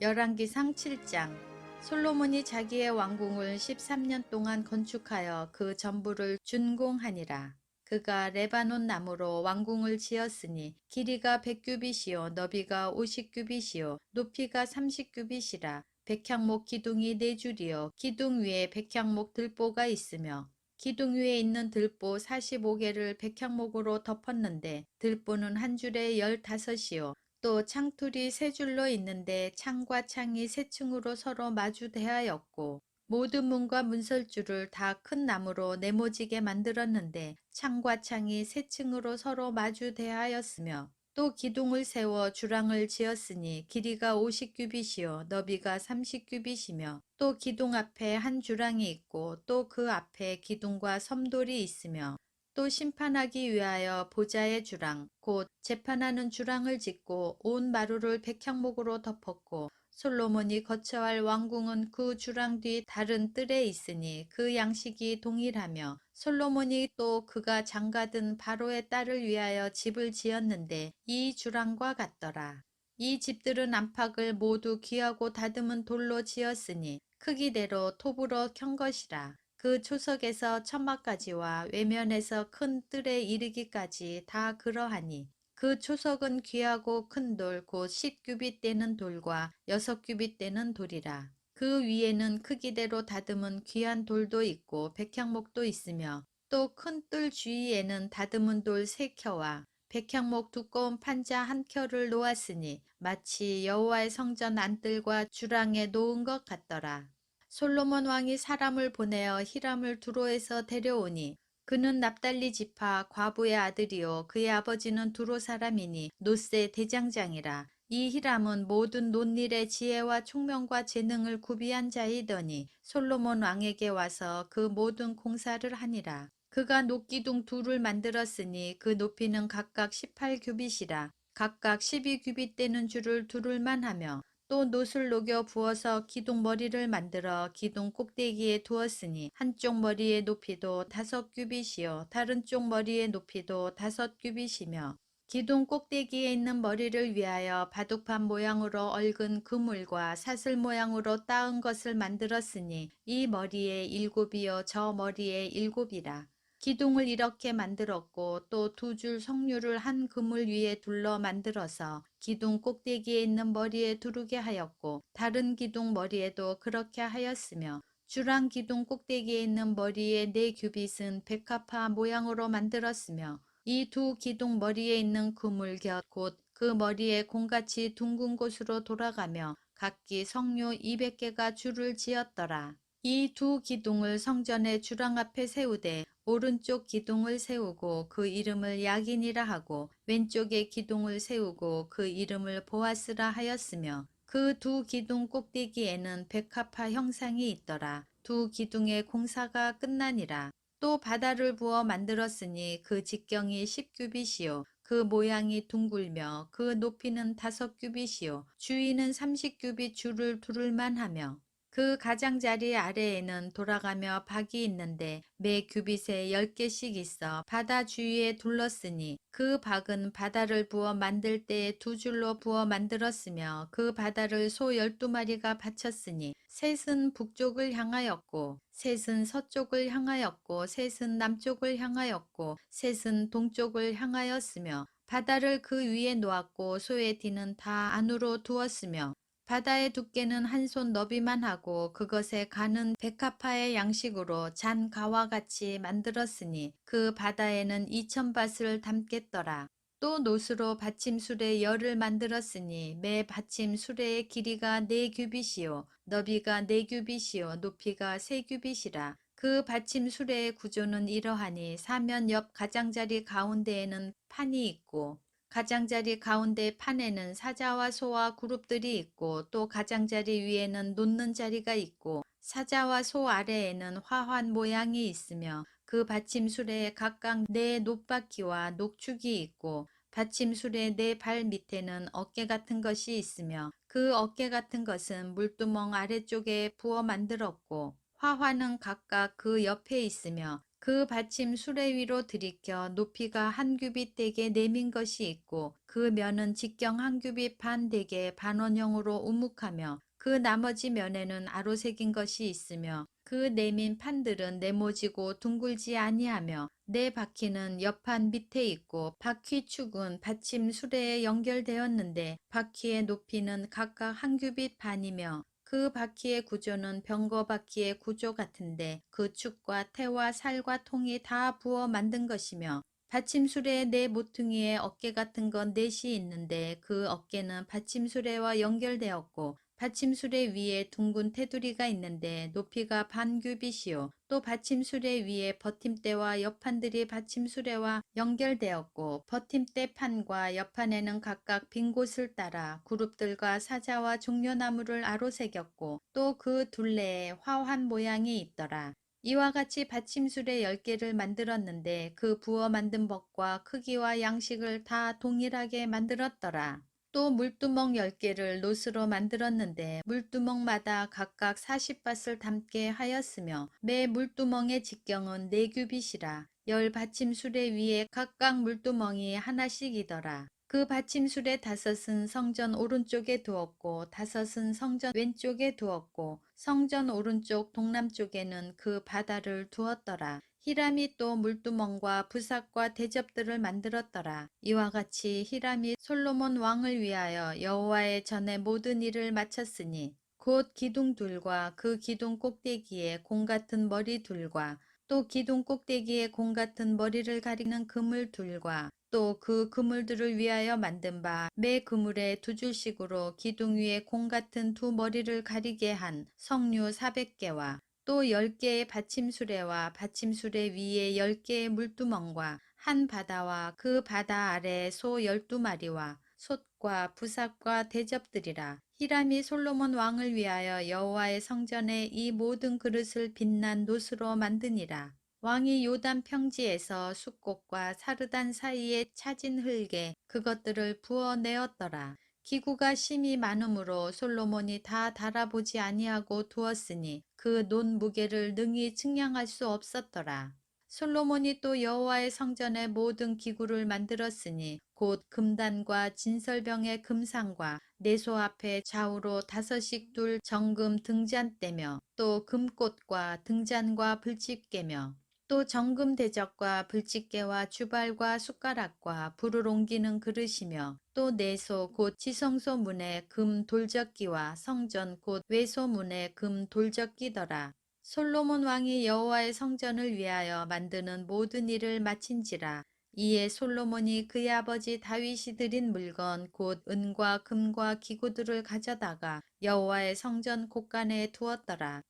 열왕기상 7장. 솔로몬이 자기의 왕궁을 13년 동안 건축하여 그 전부를 준공하니라. 그가 레바논 나무로 왕궁을 지었으니 길이가 100규빗이요 너비가 50규빗이요 높이가 30규빗이라. 백향목 기둥이 4줄이요 기둥 위에 백향목 들보가 있으며 기둥 위에 있는 들보 45개를 백향목으로 덮었는데 들보는 한 줄에 15이요 또 창틀이 3줄로 있는데 창과 창이 3층으로 서로 마주대하였고 모든 문과 문설주를 다 큰 나무로 네모지게 만들었는데 창과 창이 3층으로 서로 마주대하였으며 또 기둥을 세워 주랑을 지었으니 길이가 50규빗이요 너비가 30규빗이며 또 기둥 앞에 한 주랑이 있고 또 그 앞에 기둥과 섬돌이 있으며 또 심판하기 위하여 보좌의 주랑 곧 재판하는 주랑을 짓고 온 마루를 백향목으로 덮었고 솔로몬이 거처할 왕궁은 그 주랑 뒤 다른 뜰에 있으니 그 양식이 동일하며 솔로몬이 또 그가 장가든 바로의 딸을 위하여 집을 지었는데 이 주랑과 같더라. 이 집들은 안팎을 모두 귀하고 다듬은 돌로 지었으니 크기대로 톱으로 켠 것이라. 그 초석에서 천막까지와 외면에서 큰 뜰에 이르기까지 다 그러하니 그 초석은 귀하고 큰 돌 곧 10규빗 되는 돌과 6규빗 되는 돌이라. 그 위에는 크기대로 다듬은 귀한 돌도 있고 백향목도 있으며 또 큰 뜰 주위에는 다듬은 돌 3켜와 백향목 두꺼운 판자 1켜를 놓았으니 마치 여호와의 성전 안뜰과 주랑에 놓은 것 같더라. 솔로몬 왕이 사람을 보내어 히람을 두로에서 데려오니 그는 납달리 지파 과부의 아들이요 그의 아버지는 두로 사람이니 노세 대장장이라. 이 히람은 모든 논일의 지혜와 총명과 재능을 구비한 자이더니 솔로몬 왕에게 와서 그 모든 공사를 하니라. 그가 녹기둥 둘을 만들었으니 그 높이는 각각 18규빗이라. 각각 12규빗 되는 줄을 두를만 하며 또 놋을 녹여 부어서 기둥 머리를 만들어 기둥 꼭대기에 두었으니 한쪽 머리의 높이도 5규빗이요 다른 쪽 머리의 높이도 5규빗이며 기둥 꼭대기에 있는 머리를 위하여 바둑판 모양으로 얽은 그물과 사슬 모양으로 따은 것을 만들었으니 이 머리에 7이요 저 머리에 7이라. 기둥을 이렇게 만들었고 또 2줄 석류를 한 그물 위에 둘러 만들어서 기둥 꼭대기에 있는 머리에 두르게 하였고 다른 기둥 머리에도 그렇게 하였으며 주랑 기둥 꼭대기에 있는 머리의 4규빗은 백합화 모양으로 만들었으며 이 2기둥 머리에 있는 그물 곁 곧 그 머리에 공같이 둥근 곳으로 돌아가며 각기 석류 200개가 줄을 지었더라. 이 2기둥을 성전의 주랑 앞에 세우되 오른쪽 기둥을 세우고 그 이름을 야긴이라 하고 왼쪽에 기둥을 세우고 그 이름을 보아스라 하였으며 그 2기둥 꼭대기에는 백합화 형상이 있더라. 2기둥의 공사가 끝나니라. 또 바다를 부어 만들었으니 그 직경이 10규빗이요 그 모양이 둥글며 그 높이는 5규빗이요 주위는 30규빗 줄을 두를만 하며 그 가장자리 아래에는 돌아가며 박이 있는데 매 규빗에 10개씩 있어 바다 주위에 둘렀으니 그 박은 바다를 부어 만들 때에 2줄로 부어 만들었으며 그 바다를 소 12마리가 바쳤으니 셋은 북쪽을 향하였고 셋은 서쪽을 향하였고 셋은 남쪽을 향하였고 셋은 동쪽을 향하였으며 바다를 그 위에 놓았고 소의 뒤는 다 안으로 두었으며 바다의 두께는 한 손 너비만 하고 그것에 가는 백합화의 양식으로 잔 가와 같이 만들었으니 그 바다에는 2000밭을 담겠더라. 또 노스로 받침수레 열을 만들었으니 매 받침 수레의 길이가 4규빗이요 너비가 4규빗이요 높이가 3규빗이라. 그 받침 수레의 구조는 이러하니 사면 옆 가장자리 가운데에는 판이 있고 가장자리 가운데 판에는 사자와 소와 그룹들이 있고 또 가장자리 위에는 놓는 자리가 있고 사자와 소 아래에는 화환 모양이 있으며 그 받침술에 각각 4 놋바퀴와 녹축이 있고 받침술의 4발 밑에는 어깨 같은 것이 있으며 그 어깨 같은 것은 물두멍 아래쪽에 부어 만들었고 화환은 각각 그 옆에 있으며 그 받침 수레 위로 들이켜 높이가 한 규빗 되게 내민 것이 있고 그 면은 직경 한 규빗 반 되게 반원형으로 우묵하며 그 나머지 면에는 아로 새긴 것이 있으며 그 내민 판들은 네모지고 둥글지 아니하며 네 바퀴는 옆판 밑에 있고 바퀴 축은 받침 수레에 연결되었는데 바퀴의 높이는 각각 한 규빗 반이며 그 바퀴의 구조는 병거 바퀴의 구조 같은데 그 축과 태와 살과 통이 다 부어 만든 것이며 받침수레의 네 모퉁이에 어깨 같은 건 넷이 있는데 그 어깨는 받침수레와 연결되었고 받침수레 위에 둥근 테두리가 있는데 높이가 반 규빗이요. 또 받침수레 위에 버팀대와 옆판들이 받침수레와 연결되었고 버팀대 판과 옆판에는 각각 빈 곳을 따라 그룹들과 사자와 종려나무를 아로새겼고 또 그 둘레에 화환 모양이 있더라. 이와 같이 받침술의 10개를 만들었는데 그 부어 만든 법과 크기와 양식을 다 동일하게 만들었더라. 또 물두멍 10개를 노스로 만들었는데 물두멍마다 각각 40밭을 담게 하였으며 매 물두멍의 직경은 4규빗이라 열 받침수레 위에 각각 물두멍이 하나씩이더라. 그 받침술의 5은 성전 오른쪽에 두었고 5은 성전 왼쪽에 두었고 성전 오른쪽 동남쪽에는 그 바다를 두었더라. 히람이 또 물두멍과 부삭과 대접들을 만들었더라. 이와 같이 히람이 솔로몬 왕을 위하여 여호와의 전에 모든 일을 마쳤으니 곧 기둥둘과 그 기둥 꼭대기에 공 같은 머리 둘과 또 기둥 꼭대기에 공 같은 머리를 가리는 그물둘과 또 그 그물들을 위하여 만든 바 매 그물에 2줄씩으로 기둥 위에 공 같은 두 머리를 가리게 한 석류 400개와 또 10개의 받침수레와 받침수레 위에 10개의 물두멍과 한 바다와 그 바다 아래 소 12마리와 솥과 부삭과 대접들이라. 히람이 솔로몬 왕을 위하여 여호와의 성전에 이 모든 그릇을 빛난 노스로 만드니라. 왕이 요단 평지에서 숫꽃과 사르단 사이에 차진 흙에 그것들을 부어내었더라. 기구가 심히 많으므로 솔로몬이 다 달아보지 아니하고 두었으니 그 논 무게를 능히 측량할 수 없었더라. 솔로몬이 또 여호와의 성전의 모든 기구를 만들었으니 곧 금단과 진설병의 금상과 내소 앞에 좌우로 5씩 둘 정금 등잔대며 또 금꽃과 등잔과 불집게며 또 정금 대접과 불집게와 주발과 숟가락과 불을 옮기는 그릇이며 또 내소 곧 지성소 문에 금 돌적기와 성전 곧 외소 문에 금 돌적기더라. 솔로몬 왕이 여호와의 성전을 위하여 만드는 모든 일을 마친지라. 이에 솔로몬이 그의 아버지 다윗이 드린 물건 곧 은과 금과 기구들을 가져다가 여호와의 성전 곳간에 두었더라.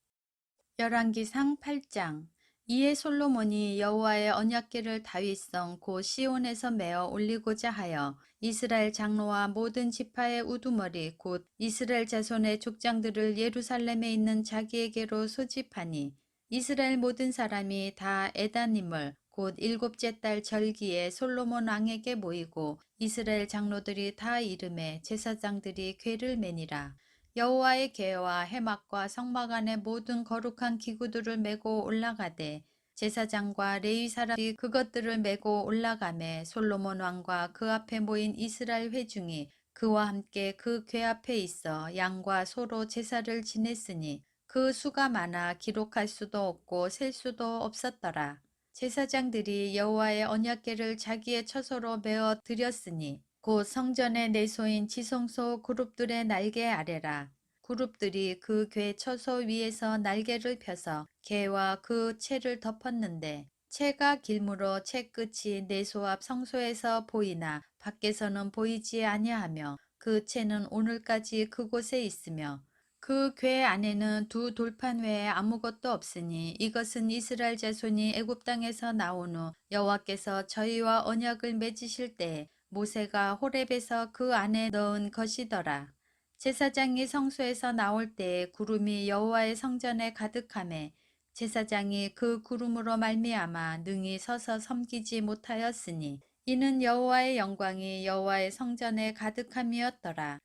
열왕기상 8장. 이에 솔로몬이 여호와의 언약궤를 다윗성 곧 시온에서 메어 올리고자 하여 이스라엘 장로와 모든 지파의 우두머리 곧 이스라엘 자손의 족장들을 예루살렘에 있는 자기에게로 소집하니 이스라엘 모든 사람이 다 에다님을 곧 7째 달 절기에 솔로몬 왕에게 모이고 이스라엘 장로들이 다 이름에 제사장들이 궤를 매니라. 여호와의 궤와 해막과 성막 안에 모든 거룩한 기구들을 메고 올라가되 제사장과 레위 사람이 그것들을 메고 올라가매 솔로몬 왕과 그 앞에 모인 이스라엘 회중이 그와 함께 그 궤 앞에 있어 양과 소로 제사를 지냈으니 그 수가 많아 기록할 수도 없고 셀 수도 없었더라. 제사장들이 여호와의 언약궤를 자기의 처소로 메어 드렸으니 곧 성전의 내소인 지성소 그룹들의 날개 아래라. 그룹들이 그 궤 처소 위에서 날개를 펴서 궤와 그 채를 덮었는데 채가 길므로 채 끝이 내소 앞 성소에서 보이나 밖에서는 보이지 아니하며 그 채는 오늘까지 그곳에 있으며 그 궤 안에는 두 돌판 외에 아무것도 없으니 이것은 이스라엘 자손이 애굽 땅에서 나온 후 여호와께서 저희와 언약을 맺으실 때에 모세가 호렙에서 그 안에 넣은 것이더라. 제사장이 성소에서 나올 때에 구름이 여호와의 성전에 가득하매 제사장이 그 구름으로 말미암아 능히 서서 섬기지 못하였으니 이는 여호와의 영광이 여호와의 성전에 가득함이었더라.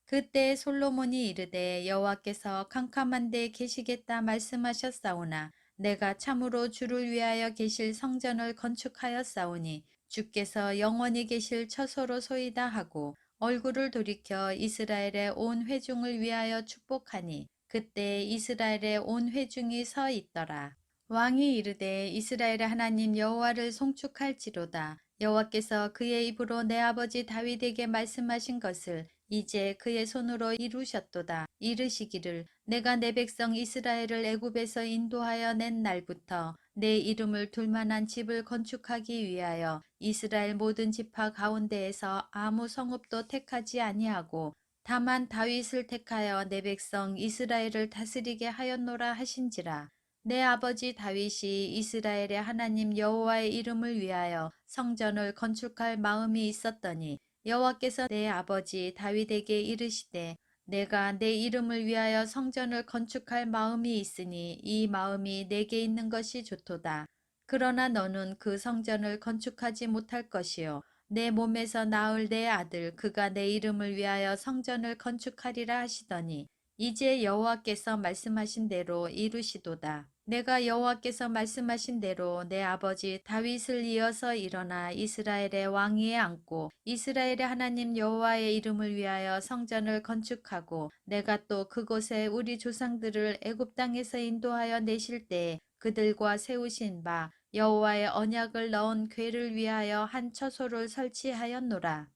그때 솔로몬이 이르되 여호와께서 캄캄한 데 계시겠다 말씀하셨사오나 내가 참으로 주를 위하여 계실 성전을 건축하였사오니 주께서 영원히 계실 처소로소이다 하고 얼굴을 돌이켜 이스라엘의 온 회중을 위하여 축복하니 그때 이스라엘의 온 회중이 서 있더라. 왕이 이르되 이스라엘의 하나님 여호와를 송축할지로다. 여호와께서 그의 입으로 내 아버지 다윗에게 말씀하신 것을 이제 그의 손으로 이루셨도다. 이르시기를 내가 내 백성 이스라엘을 애굽에서 인도하여 낸 날부터 내 이름을 둘 만한 집을 건축하기 위하여 이스라엘 모든 지파 가운데에서 아무 성읍도 택하지 아니하고 다만 다윗을 택하여 내 백성 이스라엘을 다스리게 하였노라 하신지라. 내 아버지 다윗이 이스라엘의 하나님 여호와의 이름을 위하여 성전을 건축할 마음이 있었더니 여호와께서 내 아버지 다윗에게 이르시되 내가 내 이름을 위하여 성전을 건축할 마음이 있으니 이 마음이 내게 있는 것이 좋도다. 그러나 너는 그 성전을 건축하지 못할 것이요 내 몸에서 낳을 내 아들 그가 내 이름을 위하여 성전을 건축하리라 하시더니 이제 여호와께서 말씀하신 대로 이루시도다. 내가 여호와께서 말씀하신 대로 내 아버지 다윗을 이어서 일어나 이스라엘의 왕위에 앉고 이스라엘의 하나님 여호와의 이름을 위하여 성전을 건축하고 내가 또 그곳에 우리 조상들을 애굽 땅에서 인도하여 내실 때에 그들과 세우신 바 여호와의 언약을 넣은 궤를 위하여 한 처소를 설치하였노라.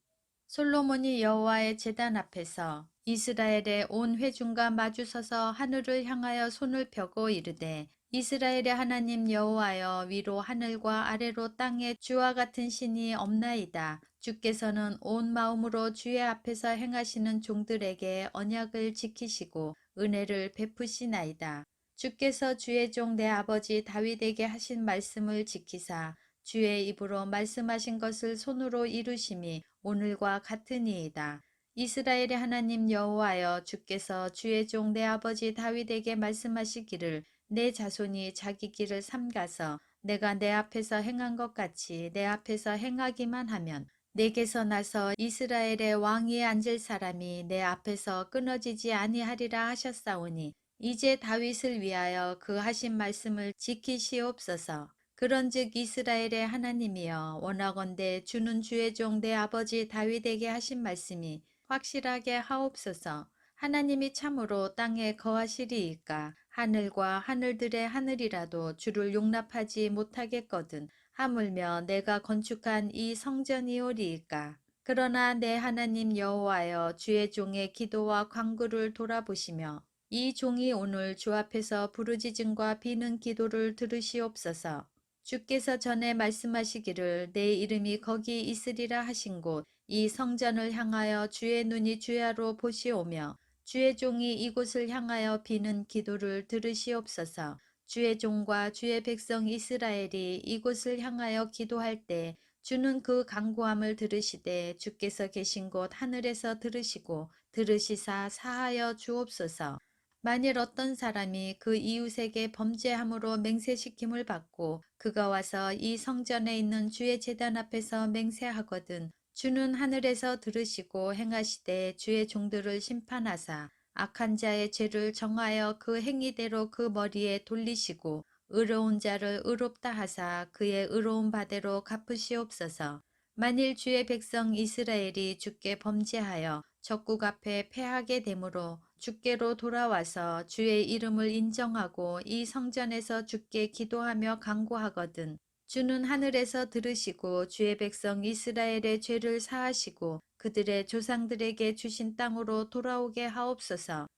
솔로몬이 여호와의 제단 앞에서 이스라엘의 온 회중과 마주서서 하늘을 향하여 손을 펴고 이르되 이스라엘의 하나님 여호와여 위로 하늘과 아래로 땅에 주와 같은 신이 없나이다. 주께서는 온 마음으로 주의 앞에서 행하시는 종들에게 언약을 지키시고 은혜를 베푸시나이다. 주께서 주의 종 내 아버지 다윗에게 하신 말씀을 지키사 주의 입으로 말씀하신 것을 손으로 이루심이 오늘과 같으니이다. 이스라엘의 하나님 여호와여 주께서 주의 종 내 아버지 다윗에게 말씀하시기를 내 자손이 자기 길을 삼가서 내가 내 앞에서 행한 것 같이 내 앞에서 행하기만 하면 내게서 나서 이스라엘의 왕위에 앉을 사람이 내 앞에서 끊어지지 아니하리라 하셨사오니 이제 다윗을 위하여 그 하신 말씀을 지키시옵소서. 그런즉 이스라엘의 하나님이여 원하건대 주는 주의 종 내 아버지 다윗에게 하신 말씀이 확실하게 하옵소서. 하나님이 참으로 땅에 거하시리이까 하늘과 하늘들의 하늘이라도 주를 용납하지 못하겠거든 하물며 내가 건축한 이 성전이오리이까. 그러나 내 하나님 여호와여 주의 종의 기도와 간구를 돌아보시며 이 종이 오늘 주 앞에서 부르짖음과 비는 기도를 들으시옵소서. 주께서 전에 말씀하시기를 내 이름이 거기 있으리라 하신 곳 이 성전을 향하여 주의 눈이 주야로 보시오며 주의 종이 이곳을 향하여 비는 기도를 들으시옵소서. 주의 종과 주의 백성 이스라엘이 이곳을 향하여 기도할 때 주는 그 간구함을 들으시되 주께서 계신 곳 하늘에서 들으시고 들으시사 사하여 주옵소서. 만일 어떤 사람이 그 이웃에게 범죄함으로 맹세시킴을 받고 그가 와서 이 성전에 있는 주의 제단 앞에서 맹세하거든 주는 하늘에서 들으시고 행하시되 주의 종들을 심판하사 악한 자의 죄를 정하여 그 행위대로 그 머리에 돌리시고 의로운 자를 의롭다 하사 그의 의로운 바대로 갚으시옵소서. 만일 주의 백성 이스라엘이 주께 범죄하여 적국 앞에 패하게 되므로 주께로 돌아와서 주의 이름을 인정하고 이 성전에서 주께 기도하며 간구하거든 주는 하늘에서 들으시고 주의 백성 이스라엘의 죄를 사하시고 그들의 조상들에게 주신 땅으로 돌아오게 하옵소서.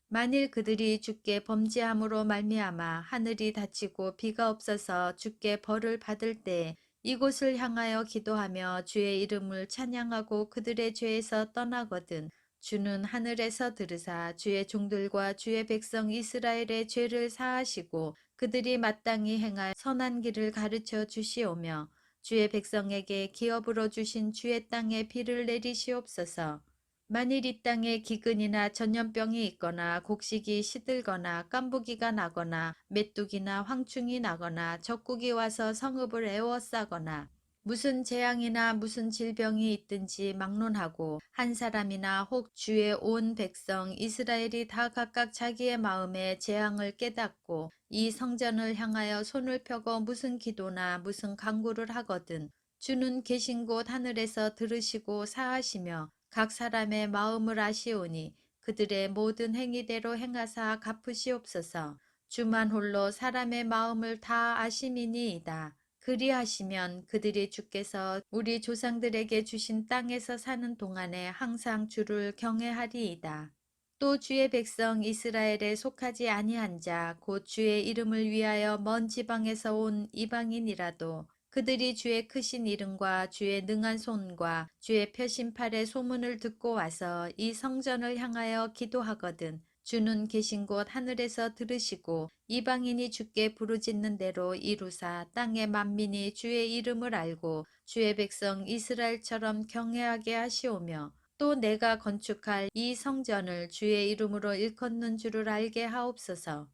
만일 그들이 주께 범죄함으로 말미암아 하늘이 닫히고 비가 없어서 주께 벌을 받을 때 이곳을 향하여 기도하며 주의 이름을 찬양하고 그들의 죄에서 떠나거든 주는 하늘에서 들으사 주의 종들과 주의 백성 이스라엘의 죄를 사하시고 그들이 마땅히 행할 선한 길을 가르쳐 주시오며 주의 백성에게 기업으로 주신 주의 땅에 비를 내리시옵소서. 만일 이 땅에 기근이나 전염병이 있거나 곡식이 시들거나 깐부기가 나거나 메뚜기나 황충이 나거나 적국이 와서 성읍을 에워싸거나 무슨 재앙이나 무슨 질병이 있든지 막론하고 한 사람이나 혹 주의 온 백성 이스라엘이 다 각각 자기의 마음에 재앙을 깨닫고 이 성전을 향하여 손을 펴고 무슨 기도나 무슨 간구를 하거든 주는 계신 곳 하늘에서 들으시고 사하시며 각 사람의 마음을 아시오니 그들의 모든 행위대로 행하사 갚으시옵소서. 주만 홀로 사람의 마음을 다 아심이니이다. 그리하시면 그들이 주께서 우리 조상들에게 주신 땅에서 사는 동안에 항상 주를 경외하리이다. 또 주의 백성 이스라엘에 속하지 아니한 자, 곧 주의 이름을 위하여 먼 지방에서 온 이방인이라도 그들이 주의 크신 이름과 주의 능한 손과 주의 펴신 팔의 소문을 듣고 와서 이 성전을 향하여 기도하거든 주는 계신 곳 하늘에서 들으시고 이방인이 주께 부르짖는 대로 이루사 땅의 만민이 주의 이름을 알고 주의 백성 이스라엘처럼 경외하게 하시오며 또 내가 건축할 이 성전을 주의 이름으로 일컫는 줄을 알게 하옵소서.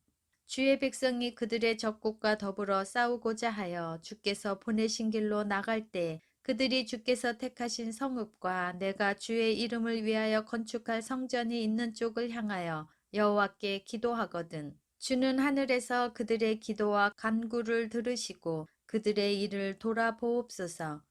주의 백성이 그들의 적국과 더불어 싸우고자 하여 주께서 보내신 길로 나갈 때 그들이 주께서 택하신 성읍과 내가 주의 이름을 위하여 건축할 성전이 있는 쪽을 향하여 여호와께 기도하거든. 주는 하늘에서 그들의 기도와 간구를 들으시고 그들의 일을 돌아보옵소서.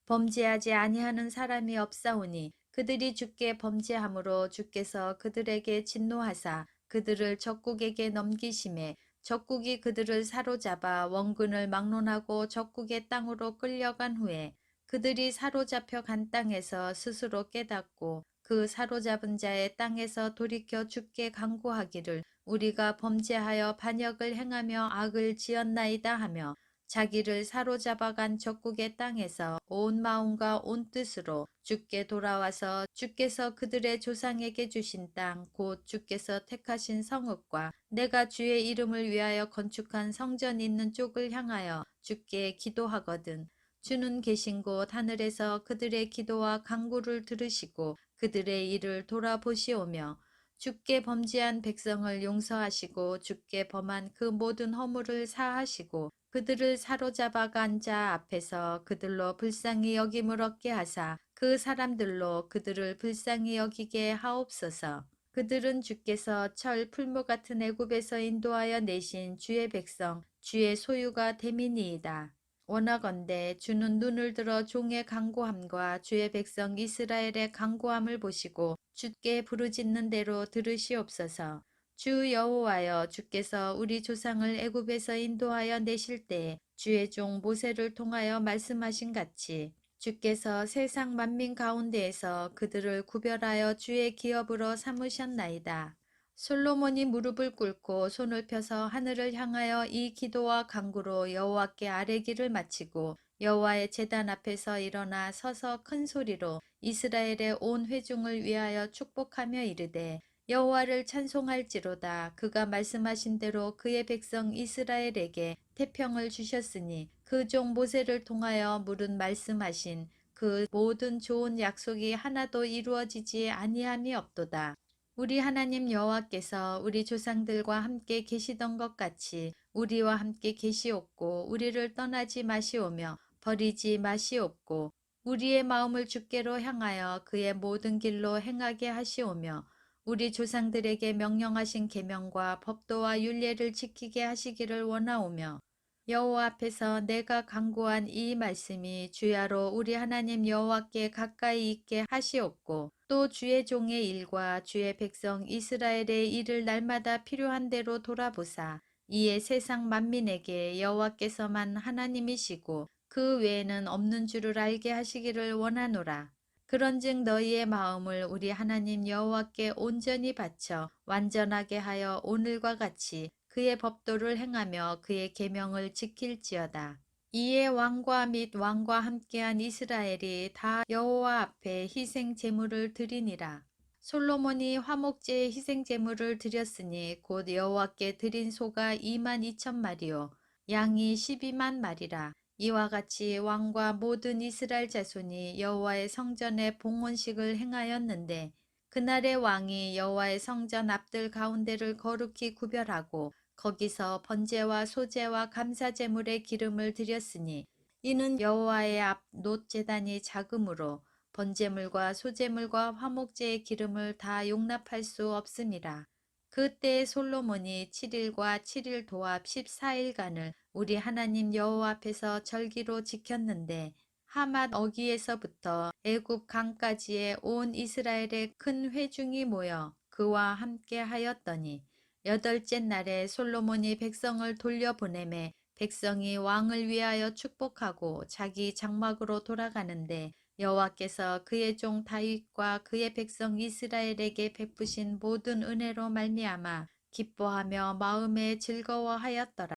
범죄하지 아니하는 사람이 없사오니 그들이 주께 범죄함으로 주께서 그들에게 진노하사 그들을 적국에게 넘기심에 적국이 그들을 사로잡아 원군을 막론하고 적국의 땅으로 끌려간 후에 그들이 사로잡혀 간 땅에서 스스로 깨닫고 그 사로잡은 자의 땅에서 돌이켜 주께 간구하기를 우리가 범죄하여 반역을 행하며 악을 지었나이다 하며 자기를 사로잡아간 적국의 땅에서 온 마음과 온 뜻으로 주께 돌아와서 주께서 그들의 조상에게 주신 땅 곧 주께서 택하신 성읍과 내가 주의 이름을 위하여 건축한 성전이 있는 쪽을 향하여 주께 기도하거든 주는 계신 곳 하늘에서 그들의 기도와 간구를 들으시고 그들의 일을 돌아보시오며 주께 범죄한 백성을 용서하시고 주께 범한 그 모든 허물을 사하시고 그들을 사로잡아간 자 앞에서 그들로 불쌍히 여김을 얻게 하사 그 사람들로 그들을 불쌍히 여기게 하옵소서. 그들은 주께서 철 풀무 같은 애굽에서 인도하여 내신 주의 백성 주의 소유가 됨이니이다. 원하건대 주는 눈을 들어 종의 간구함과 주의 백성 이스라엘의 간구함을 보시고 주께 부르짖는 대로 들으시옵소서. 주 여호와여 주께서 우리 조상을 애굽에서 인도하여 내실 때에 주의 종 모세를 통하여 말씀하신 같이 주께서 세상 만민 가운데에서 그들을 구별하여 주의 기업으로 삼으셨나이다. 솔로몬이 무릎을 꿇고 손을 펴서 하늘을 향하여 이 기도와 간구로 여호와께 아뢰기를 마치고 여호와의 제단 앞에서 일어나 서서 큰 소리로 이스라엘의 온 회중을 위하여 축복하며 이르되 여호와를 찬송할지로다. 그가 말씀하신 대로 그의 백성 이스라엘에게 태평을 주셨으니 그 종 모세를 통하여 물은 말씀하신 그 모든 좋은 약속이 하나도 이루어지지 아니함이 없도다. 우리 하나님 여호와께서 우리 조상들과 함께 계시던 것 같이 우리와 함께 계시옵고 우리를 떠나지 마시오며 버리지 마시옵고 우리의 마음을 주께로 향하여 그의 모든 길로 행하게 하시오며 우리 조상들에게 명령하신 계명과 법도와 율례를 지키게 하시기를 원하오며 여호와 앞에서 내가 간구한 이 말씀이 주야로 우리 하나님 여호와께 가까이 있게 하시옵고 또 주의 종의 일과 주의 백성 이스라엘의 일을 날마다 필요한 대로 돌아보사 이에 세상 만민에게 여호와께서만 하나님이시고 그 외에는 없는 줄을 알게 하시기를 원하노라. 그런즉 너희의 마음을 우리 하나님 여호와께 온전히 바쳐 완전하게 하여 오늘과 같이 그의 법도를 행하며 그의 계명을 지킬지어다. 이에 왕과 및 왕과 함께한 이스라엘이 다 여호와 앞에 희생 제물을 드리니라. 솔로몬이 화목제의 희생 제물을 드렸으니 곧 여호와께 드린 소가 2만 2천 마리요 양이 12만 마리라. 이와 같이 왕과 모든 이스라엘 자손이 여호와의 성전에 봉헌식을 행하였는데 그날의 왕이 여호와의 성전 앞들 가운데를 거룩히 구별하고 거기서 번제와 소제와 감사 제물의 기름을 드렸으니 이는 여호와의 앞 놋 제단이 작으므로 번제물과 소제물과 화목제의 기름을 다 용납할 수 없음이라. 그때 솔로몬이 7일과 7일 도합 14일간을 우리 하나님 여호와 앞에서 절기로 지켰는데 하맛 어기에서부터 애굽 강까지의 온 이스라엘의 큰 회중이 모여 그와 함께 하였더니 여덟째 날에 솔로몬이 백성을 돌려보내매 백성이 왕을 위하여 축복하고 자기 장막으로 돌아가는데 여호와께서 그의 종 다윗과 그의 백성 이스라엘에게 베푸신 모든 은혜로 말미암아 기뻐하며 마음에 즐거워하였더라.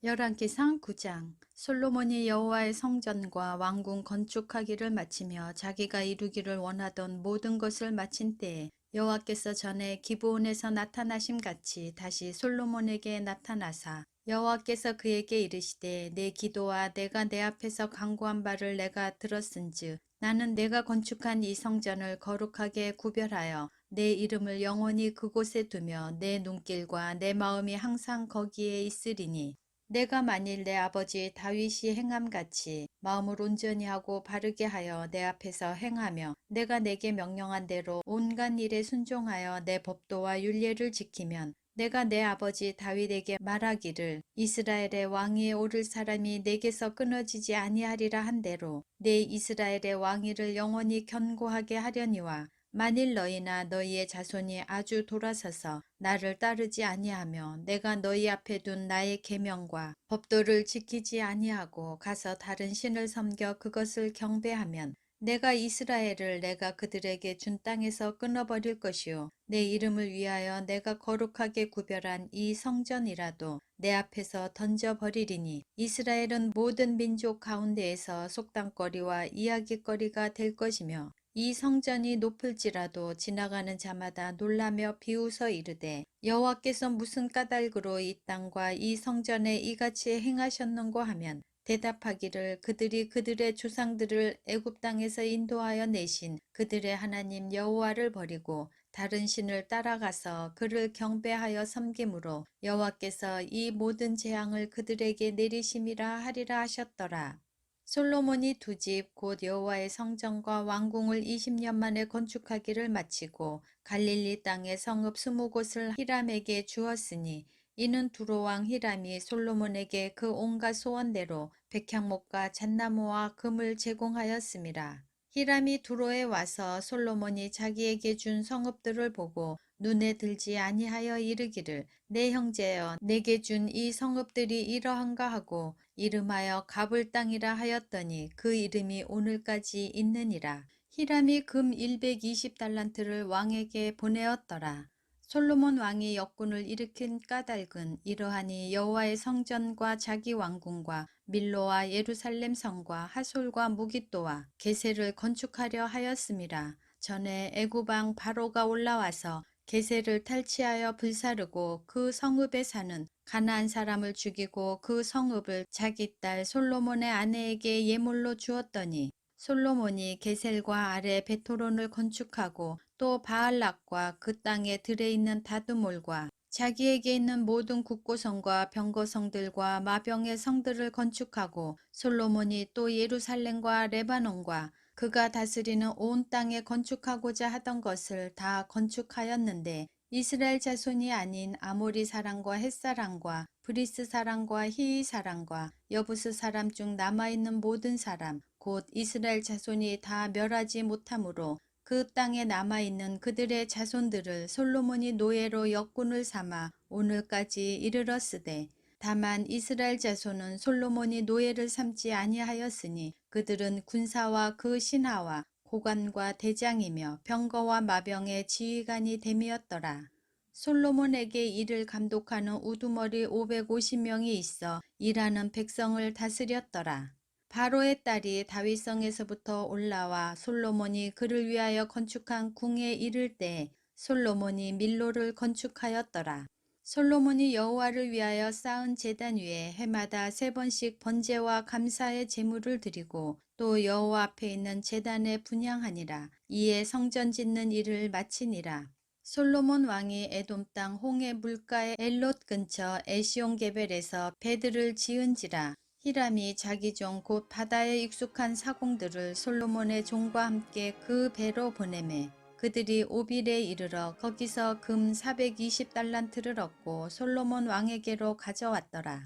열왕기상 9장. 솔로몬이 여호와의 성전과 왕궁 건축하기를 마치며 자기가 이루기를 원하던 모든 것을 마친 때에 여호와께서 전에 기브온에서 나타나심 같이 다시 솔로몬에게 나타나사 여호와께서 그에게 이르시되 내 기도와 내가 내 앞에서 간구한 바를 내가 들었은즉 나는 내가 건축한 이 성전을 거룩하게 구별하여 내 이름을 영원히 그곳에 두며 내 눈길과 내 마음이 항상 거기에 있으리니 내가 만일 내 아버지 다윗이 행함같이 마음을 온전히 하고 바르게 하여 내 앞에서 행하며 내가 내게 명령한 대로 온갖 일에 순종하여 내 법도와 율례를 지키면 내가 내 아버지 다윗에게 말하기를 이스라엘의 왕위에 오를 사람이 내게서 끊어지지 아니하리라 한 대로 내 이스라엘의 왕위를 영원히 견고하게 하려니와 만일 너희나 너희의 자손이 아주 돌아서서 나를 따르지 아니하며 내가 너희 앞에 둔 나의 계명과 법도를 지키지 아니하고 가서 다른 신을 섬겨 그것을 경배하면 내가 이스라엘을 내가 그들에게 준 땅에서 끊어버릴 것이요 내 이름을 위하여 내가 거룩하게 구별한 이 성전이라도 내 앞에서 던져버리리니 이스라엘은 모든 민족 가운데에서 속담거리와 이야기거리가 될 것이며 이 성전이 높을지라도 지나가는 자마다 놀라며 비웃어 이르되 여호와께서 무슨 까닭으로 이 땅과 이 성전에 이같이 행하셨는고 하면 대답하기를 그들이 그들의 조상들을 애굽 땅에서 인도하여 내신 그들의 하나님 여호와를 버리고 다른 신을 따라가서 그를 경배하여 섬김으로 여호와께서 이 모든 재앙을 그들에게 내리심이라 하리라 하셨더라. 솔로몬이 두 집 곧 여호와의 성전과 왕궁을 20년 만에 건축하기를 마치고 갈릴리 땅의 성읍 20곳을 히람에게 주었으니 이는 두로 왕 히람이 솔로몬에게 그 온갖 소원대로 백향목과 잣나무와 금을 제공하였음이라. 히람이 두로에 와서 솔로몬이 자기에게 준 성읍들을 보고 눈에 들지 아니하여 이르기를 내 형제여 내게 준 이 성읍들이 이러한가 하고 이름하여 가불 땅이라 하였더니 그 이름이 오늘까지 있느니라. 히람이 금 120달란트를 왕에게 보내었더라. 솔로몬 왕이 역군을 일으킨 까닭은 이러하니 여호와의 성전과 자기 왕궁과 밀로와 예루살렘 성과 하솔과 무깃도와 게셀을 건축하려 하였음이라. 전에 애굽 왕 바로가 올라와서 게셀을 탈취하여 불사르고 그 성읍에 사는 가나안 사람을 죽이고 그 성읍을 자기 딸 솔로몬의 아내에게 예물로 주었더니 솔로몬이 게셀과 아래 베토론을 건축하고 또 바알락과 그 땅에 들에 있는 다두몰과 자기에게 있는 모든 국고성과 병거성들과 마병의 성들을 건축하고 솔로몬이 또 예루살렘과 레바논과 그가 다스리는 온 땅에 건축하고자 하던 것을 다 건축하였는데 이스라엘 자손이 아닌 아모리 사람과 헷 사람과 브리스 사람과 히위 사람과 여부스 사람 중 남아있는 모든 사람 곧 이스라엘 자손이 다 멸하지 못하므로 그 땅에 남아있는 그들의 자손들을 솔로몬이 노예로 역군을 삼아 오늘까지 이르렀으되 다만 이스라엘 자손은 솔로몬이 노예를 삼지 아니하였으니 그들은 군사와 그 신하와 고관과 대장이며 병거와 마병의 지휘관이 됨이었더라. 솔로몬에게 이를 감독하는 우두머리 550명이 있어 일하는 백성을 다스렸더라. 바로의 딸이 다윗성에서부터 올라와 솔로몬이 그를 위하여 건축한 궁에 이를 때 솔로몬이 밀로를 건축하였더라. 솔로몬이 여호와를 위하여 쌓은 제단 위에 해마다 3번씩 번제와 감사의 제물을 드리고 또 여호와 앞에 있는 제단에 분향하니라. 이에 성전 짓는 일을 마치니라. 솔로몬 왕이 에돔 땅 홍해 물가의 엘롯 근처 에시온게벨에서 배들을 지은지라. 히람이 자기 종 곧 바다에 익숙한 사공들을 솔로몬의 종과 함께 그 배로 보내매 그들이 오빌에 이르러 거기서 금 420달란트를 얻고 솔로몬 왕에게로 가져왔더라.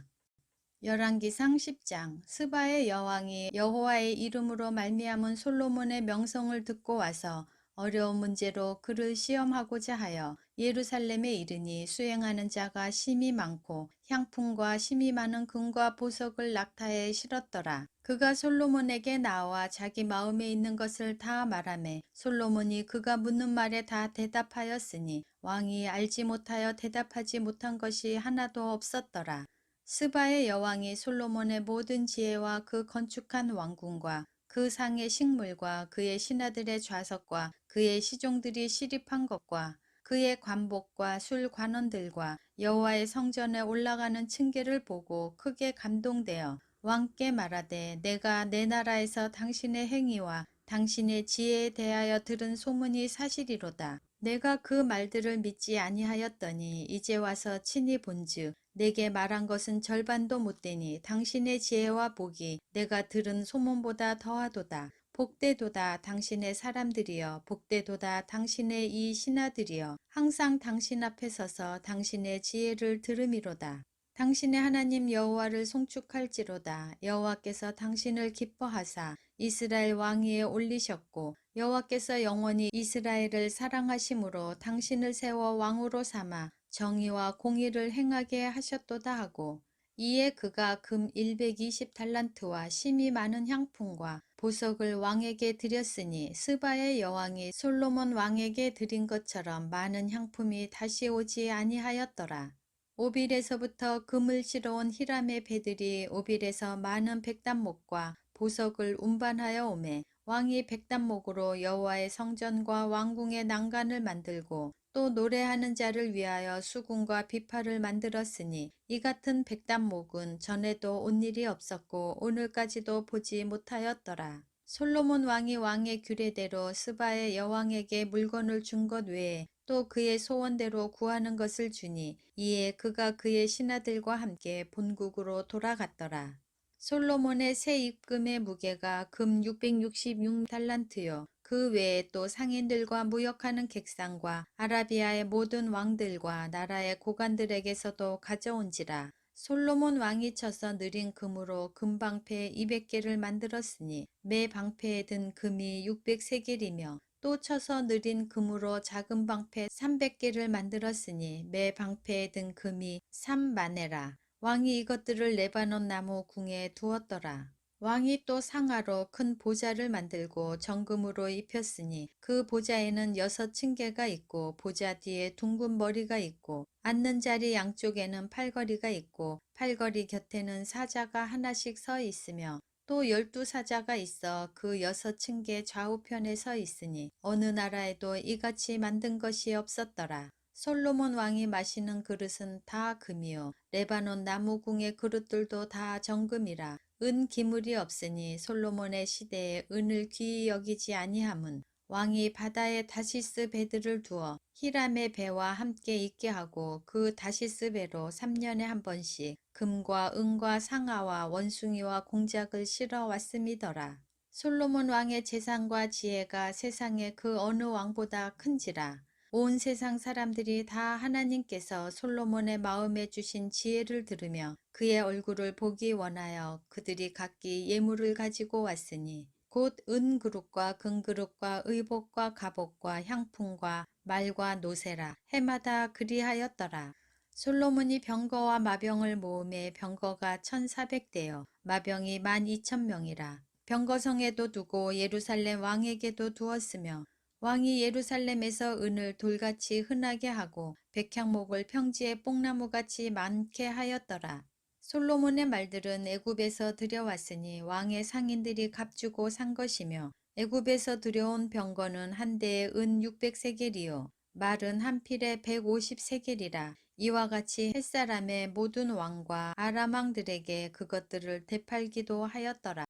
열왕기상 10장. 스바의 여왕이 여호와의 이름으로 말미암은 솔로몬의 명성을 듣고 와서 어려운 문제로 그를 시험하고자 하여 예루살렘에 이르니 수행하는 자가 심히 많고 향품과 심히 많은 금과 보석을 낙타에 실었더라. 그가 솔로몬에게 나와 자기 마음에 있는 것을 다 말하매 솔로몬이 그가 묻는 말에 다 대답하였으니 왕이 알지 못하여 대답하지 못한 것이 하나도 없었더라. 스바의 여왕이 솔로몬의 모든 지혜와 그 건축한 왕궁과 그 상의 식물과 그의 신하들의 좌석과 그의 시종들이 시립한 것과 그의 관복과 술 관원들과 여호와의 성전에 올라가는 층계를 보고 크게 감동되어 왕께 말하되 내가 내 나라에서 당신의 행위와 당신의 지혜에 대하여 들은 소문이 사실이로다. 내가 그 말들을 믿지 아니하였더니 이제 와서 친히 본즉 내게 말한 것은 절반도 못되니 당신의 지혜와 복이 내가 들은 소문보다 더하도다. 복되도다 당신의 사람들이여 복되도다 당신의 이 신하들이여 항상 당신 앞에 서서 당신의 지혜를 들음이로다. 당신의 하나님 여호와를 송축할지로다. 여호와께서 당신을 기뻐하사 이스라엘 왕위에 올리셨고 여호와께서 영원히 이스라엘을 사랑하심으로 당신을 세워 왕으로 삼아 정의와 공의를 행하게 하셨도다 하고 이에 그가 금 120달란트와 심히 많은 향품과 보석을 왕에게 드렸으니 스바의 여왕이 솔로몬 왕에게 드린 것처럼 많은 향품이 다시 오지 아니하였더라. 오빌에서부터 금을 실어온 히람의 배들이 오빌에서 많은 백단목과 보석을 운반하여 오매 왕이 백단목으로 여호와의 성전과 왕궁의 난간을 만들고 또 노래하는 자를 위하여 수궁과 비파를 만들었으니 이 같은 백단목은 전에도 온 일이 없었고 오늘까지도 보지 못하였더라. 솔로몬 왕이 왕의 규례대로 스바의 여왕에게 물건을 준 것 외에 또 그의 소원대로 구하는 것을 주니 이에 그가 그의 신하들과 함께 본국으로 돌아갔더라. 솔로몬의 새 입금의 무게가 금 666달란트요. 그 외에 또 상인들과 무역하는 객상과 아라비아의 모든 왕들과 나라의 고관들에게서도 가져온지라. 솔로몬 왕이 쳐서 느린 금으로 금방패 200개를 만들었으니 매 방패에 든 금이 600세겔이며 또 쳐서 느린 금으로 작은 방패 300개를 만들었으니 매 방패에 든 금이 3마네라. 왕이 이것들을 레바논 나무 궁에 두었더라. 왕이 또 상아로 큰 보좌를 만들고 정금으로 입혔으니 그 보좌에는 6층계가 있고 보좌 뒤에 둥근 머리가 있고 앉는 자리 양쪽에는 팔걸이가 있고 팔걸이 곁에는 사자가 하나씩 서 있으며 또 12사자가 있어 그 6층계 좌우편에 서 있으니 어느 나라에도 이같이 만든 것이 없었더라. 솔로몬 왕이 마시는 그릇은 다 금이요 레바논 나무궁의 그릇들도 다 정금이라. 은 기물이 없으니 솔로몬의 시대에 은을 귀히 여기지 아니함은 왕이 바다에 다시스 배들을 두어 히람의 배와 함께 있게 하고 그 다시스 배로 3년에 한 번씩 금과 은과 상아와 원숭이와 공작을 실어 왔음이더라. 솔로몬 왕의 재산과 지혜가 세상의 그 어느 왕보다 큰지라. 온 세상 사람들이 다 하나님께서 솔로몬의 마음에 주신 지혜를 들으며 그의 얼굴을 보기 원하여 그들이 각기 예물을 가지고 왔으니 곧 은그릇과 금그릇과 의복과 갑옷과 향품과 말과 노새라 해마다 그리하였더라. 솔로몬이 병거와 마병을 모음에 병거가 1400대요 마병이 12,000명이라. 병거성에도 두고 예루살렘 왕에게도 두었으며 왕이 예루살렘에서 은을 돌같이 흔하게 하고 백향목을 평지에 뽕나무같이 많게 하였더라. 솔로몬의 말들은 애굽에서 들여왔으니 왕의 상인들이 값주고 산 것이며 애굽에서 들여온 병거는 한 대에 은 600세겔이요 말은 한 필에 150세겔이라. 이와 같이 햇사람의 모든 왕과 아람 왕들에게 그것들을 되팔기도 하였더라.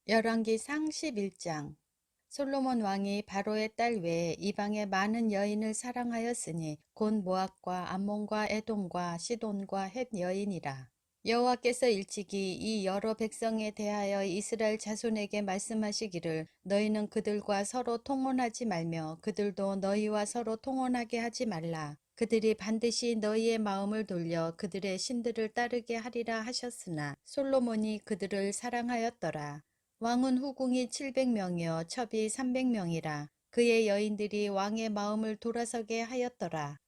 열왕기상 11장. 솔로몬 왕이 바로의 딸 외에 이방의 많은 여인을 사랑하였으니 곧 모압과 암몬과 에돔과 시돈과 헷 여인이라. 여호와께서 일찍이 이 여러 백성에 대하여 이스라엘 자손에게 말씀하시기를 너희는 그들과 서로 통혼하지 말며 그들도 너희와 서로 통혼하게 하지 말라. 그들이 반드시 너희의 마음을 돌려 그들의 신들을 따르게 하리라 하셨으나 솔로몬이 그들을 사랑하였더라. 왕은 후궁이 700명이요 첩이 300명이라. 그의 여인들이 왕의 마음을 돌아서게 하였더라.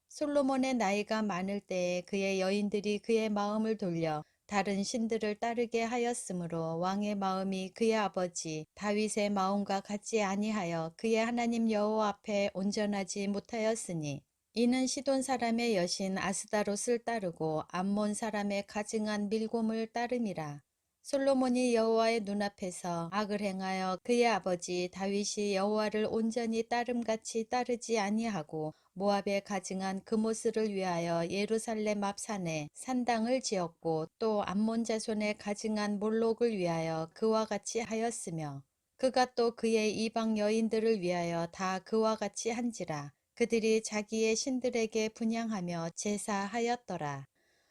솔로몬의 나이가 많을 때에 그의 여인들이 그의 마음을 돌려 다른 신들을 따르게 하였으므로 왕의 마음이 그의 아버지 다윗의 마음과 같지 아니하여 그의 하나님 여호와 앞에 온전하지 못하였으니 이는 시돈 사람의 여신 아스다롯을 따르고 암몬 사람의 가증한 밀곰을 따름이라. 솔로몬이 여호와의 눈앞에서 악을 행하여 그의 아버지 다윗이 여호와를 온전히 따름같이 따르지 아니하고 모압에 가증한 그모스를 위하여 예루살렘 앞 산에 산당을 지었고 또 암몬 자손의 가증한 몰록을 위하여 그와 같이 하였으며 그가 또 그의 이방 여인들을 위하여 다 그와 같이 한지라. 그들이 자기의 신들에게 분향하며 제사하였더라.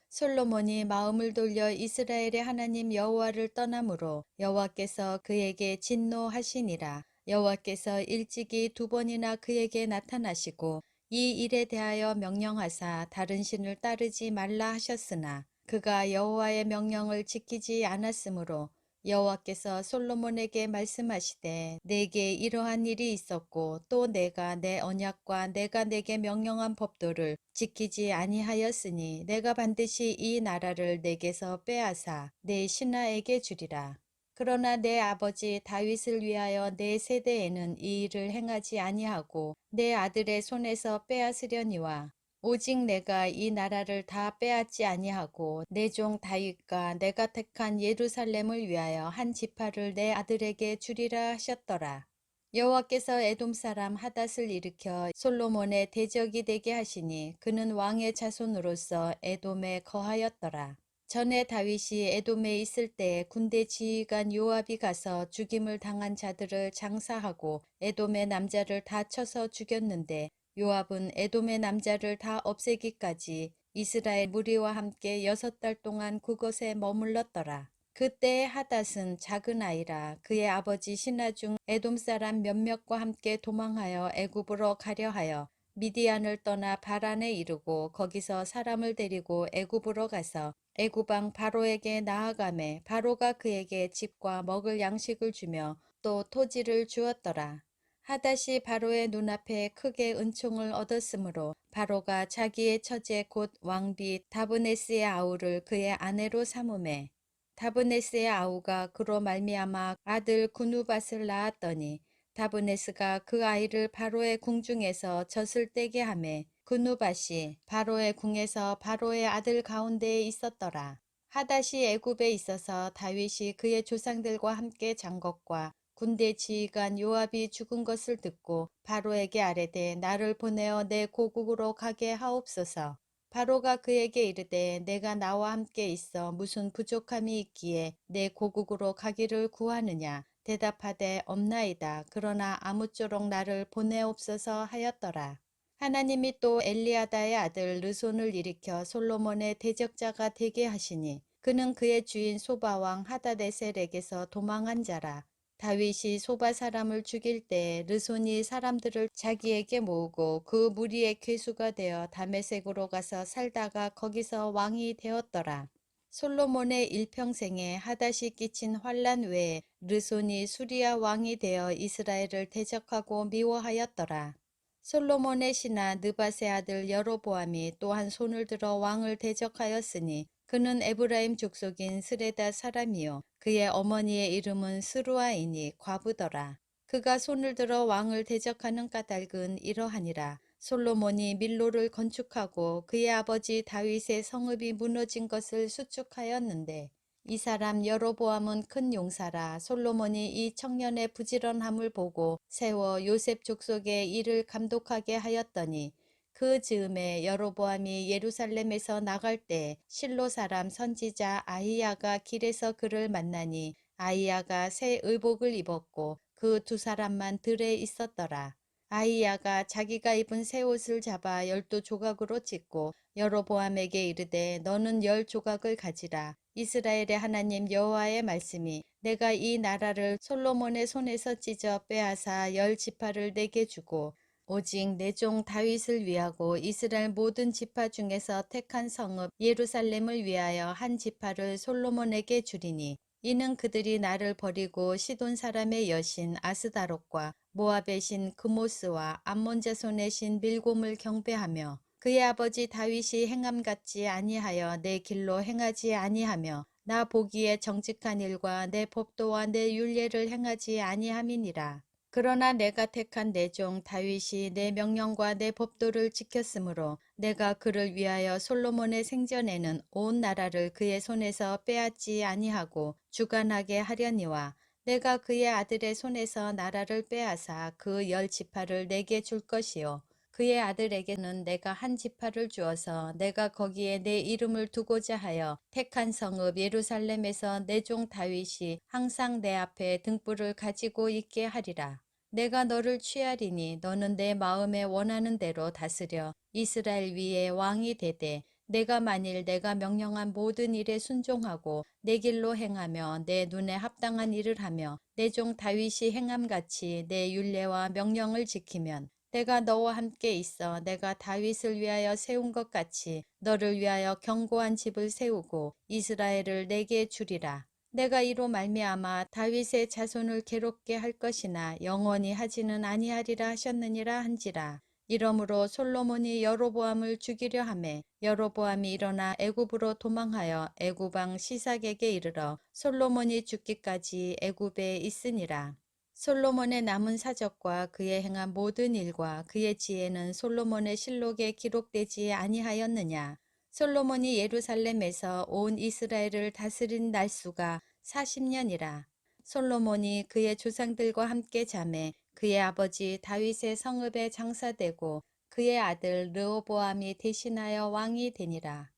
솔로몬이 마음을 돌려 이스라엘의 하나님 여호와를 떠나므로 여호와께서 그에게 진노하시니라. 여호와께서 일찍이 2번이나 그에게 나타나시고 이 일에 대하여 명령하사 다른 신을 따르지 말라 하셨으나 그가 여호와의 명령을 지키지 않았으므로 여호와께서 솔로몬에게 말씀하시되 내게 이러한 일이 있었고 또 내가 내 언약과 내가 내게 명령한 법도를 지키지 아니하였으니 내가 반드시 이 나라를 내게서 빼앗아 내 신하에게 주리라. 그러나 내 아버지 다윗을 위하여 내 세대에는 이 일을 행하지 아니하고 내 아들의 손에서 빼앗으려니와 오직 내가 이 나라를 다 빼앗지 아니하고 내 종 다윗과 내가 택한 예루살렘을 위하여 한 지파를 내 아들에게 주리라 하셨더라. 여호와께서 에돔 사람 하닷을 일으켜 솔로몬의 대적이 되게 하시니 그는 왕의 자손으로서 에돔에 거하였더라. 전에 다윗이 에돔에 있을 때 군대 지휘관 요압이 가서 죽임을 당한 자들을 장사하고 에돔의 남자를 다 쳐서 죽였는데 요압은 에돔의 남자를 다 없애기까지 이스라엘 무리와 함께 6달 동안 그곳에 머물렀더라. 그때 하닷은 작은 아이라 그의 아버지 신하 중 에돔 사람 몇몇과 함께 도망하여 애굽으로 가려 하여 미디안을 떠나 바란에 이르고 거기서 사람을 데리고 애굽으로 가서 애굽 왕 바로에게 나아가매 바로가 그에게 집과 먹을 양식을 주며 또 토지를 주었더라. 하닷이 바로의 눈앞에 크게 은총을 얻었으므로 바로가 자기의 처제 곧 왕비 다브네스의 아우를 그의 아내로 삼으매 다브네스의 아우가 그로 말미암아 아들 구누밧을 낳았더니 다브네스가 그 아이를 바로의 궁중에서 젖을 떼게 하매 구누밧이 바로의 궁에서 바로의 아들 가운데에 있었더라. 하닷이 애굽에 있어서 다윗이 그의 조상들과 함께 잔 것과 군대 지휘관 요압이 죽은 것을 듣고 바로에게 아뢰되 나를 보내어 내 고국으로 가게 하옵소서. 바로가 그에게 이르되 내가 나와 함께 있어 무슨 부족함이 있기에 내 고국으로 가기를 구하느냐. 대답하되 없나이다. 그러나 아무쪼록 나를 보내옵소서 하였더라. 하나님이 또 엘리아다의 아들 르손을 일으켜 솔로몬의 대적자가 되게 하시니 그는 그의 주인 소바왕 하다데셀에게서 도망한 자라. 다윗이 소바 사람을 죽일 때 르손이 사람들을 자기에게 모으고 그 무리의 괴수가 되어 다메섹으로 가서 살다가 거기서 왕이 되었더라. 솔로몬의 일평생에 하닷이 끼친 환란 외에 르손이 수리아 왕이 되어 이스라엘을 대적하고 미워하였더라. 솔로몬의 신하 느밧의 아들 여로보암이 또한 손을 들어 왕을 대적하였으니 그는 에브라임 족속인 스레다 사람이요 그의 어머니의 이름은 스루아이니 과부더라. 그가 손을 들어 왕을 대적하는 까닭은 이러하니라. 솔로몬이 밀로를 건축하고 그의 아버지 다윗의 성읍이 무너진 것을 수축하였는데 이 사람 여로보암은 큰 용사라. 솔로몬이 이 청년의 부지런함을 보고 세워 요셉 족속의 일을 감독하게 하였더니 그 즈음에 여로보암이 예루살렘에서 나갈 때 실로 사람 선지자 아히야가 길에서 그를 만나니 아히야가 새 의복을 입었고 그 2 사람만 들에 있었더라. 아히야가 자기가 입은 새 옷을 잡아 12조각으로 찢고 여로보암에게 이르되 너는 10조각을 가지라. 이스라엘의 하나님 여호와의 말씀이 내가 이 나라를 솔로몬의 손에서 찢어 빼앗아 10지파를 내게 주고 오직 내 종 다윗을 위하고 이스라엘 모든 지파 중에서 택한 성읍 예루살렘을 위하여 한 지파를 솔로몬에게 주리니 이는 그들이 나를 버리고 시돈 사람의 여신 아스다롯과 모압의 신 그모스와 암몬 자손의 신 밀곰을 경배하며 그의 아버지 다윗이 행함 같지 아니하여 내 길로 행하지 아니하며 나 보기에 정직한 일과 내 법도와 내 율례를 행하지 아니함이니라. 그러나 내가 택한 내 종 다윗이 내 명령과 내 법도를 지켰으므로 내가 그를 위하여 솔로몬의 생전에는 온 나라를 그의 손에서 빼앗지 아니하고 주관하게 하려니와 내가 그의 아들의 손에서 나라를 빼앗아 그 10지파를 내게 줄 것이요 그의 아들에게는 내가 한 지파를 주어서 내가 거기에 내 이름을 두고자 하여 택한 성읍 예루살렘에서 내 종 다윗이 항상 내 앞에 등불을 가지고 있게 하리라. 내가 너를 취하리니 너는 내 마음에 원하는 대로 다스려 이스라엘 위에 왕이 되되 내가 만일 내가 명령한 모든 일에 순종하고 내 길로 행하며 내 눈에 합당한 일을 하며 내 종 다윗이 행함같이 내 율례와 명령을 지키면 내가 너와 함께 있어 내가 다윗을 위하여 세운 것 같이 너를 위하여 견고한 집을 세우고 이스라엘을 내게 주리라. 내가 이로 말미암아 다윗의 자손을 괴롭게 할 것이나 영원히 하지는 아니하리라 하셨느니라 한지라. 이러므로 솔로몬이 여로보암을 죽이려 하매 여로보암이 일어나 애굽으로 도망하여 애굽 왕 시삭에게 이르러 솔로몬이 죽기까지 애굽에 있으니라. 솔로몬의 남은 사적과 그의 행한 모든 일과 그의 지혜는 솔로몬의 실록에 기록되지 아니하였느냐. 솔로몬이 예루살렘에서 온 이스라엘을 다스린 날수가 40년이라. 솔로몬이 그의 조상들과 함께 잠에 그의 아버지 다윗의 성읍에 장사되고 그의 아들 르호보암이 대신하여 왕이 되니라.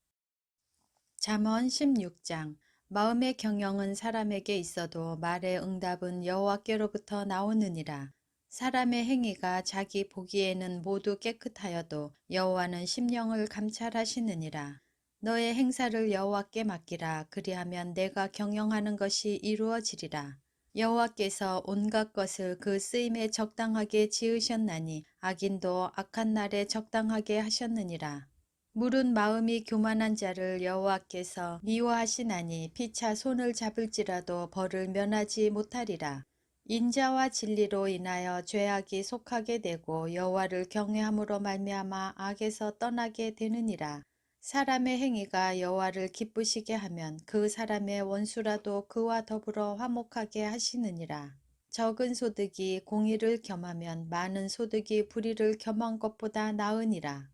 잠언 16장. 마음의 경영은 사람에게 있어도 말의 응답은 여호와께로부터 나오느니라. 사람의 행위가 자기 보기에는 모두 깨끗하여도 여호와는 심령을 감찰하시느니라. 너의 행사를 여호와께 맡기라. 그리하면 내가 경영하는 것이 이루어지리라. 여호와께서 온갖 것을 그 쓰임에 적당하게 지으셨나니 악인도 악한 날에 적당하게 하셨느니라. 물은 마음이 교만한 자를 여호와께서 미워하시나니 피차 손을 잡을지라도 벌을 면하지 못하리라. 인자와 진리로 인하여 죄악이 속하게 되고 여호와를 경외함으로 말미암아 악에서 떠나게 되느니라. 사람의 행위가 여호와를 기쁘시게 하면 그 사람의 원수라도 그와 더불어 화목하게 하시느니라. 적은 소득이 공의를 겸하면 많은 소득이 불의를 겸한 것보다 나으니라.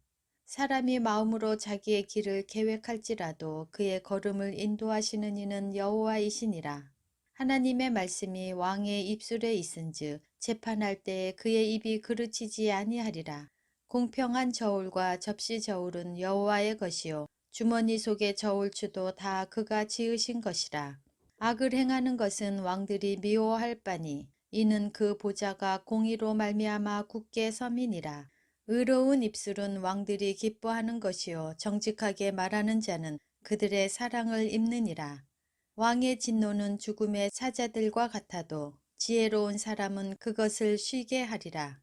사람이 마음으로 자기의 길을 계획할지라도 그의 걸음을 인도하시는 이는 여호와이시니라. 하나님의 말씀이 왕의 입술에 있은즉 재판할 때에 그의 입이 그르치지 아니하리라. 공평한 저울과 접시 저울은 여호와의 것이요 주머니 속의 저울추도 다 그가 지으신 것이라. 악을 행하는 것은 왕들이 미워할 바니 이는 그 보좌가 공의로 말미암아 굳게 섬이니라. 의로운 입술은 왕들이 기뻐하는 것이요 정직하게 말하는 자는 그들의 사랑을 입느니라. 왕의 진노는 죽음의 사자들과 같아도 지혜로운 사람은 그것을 쉬게 하리라.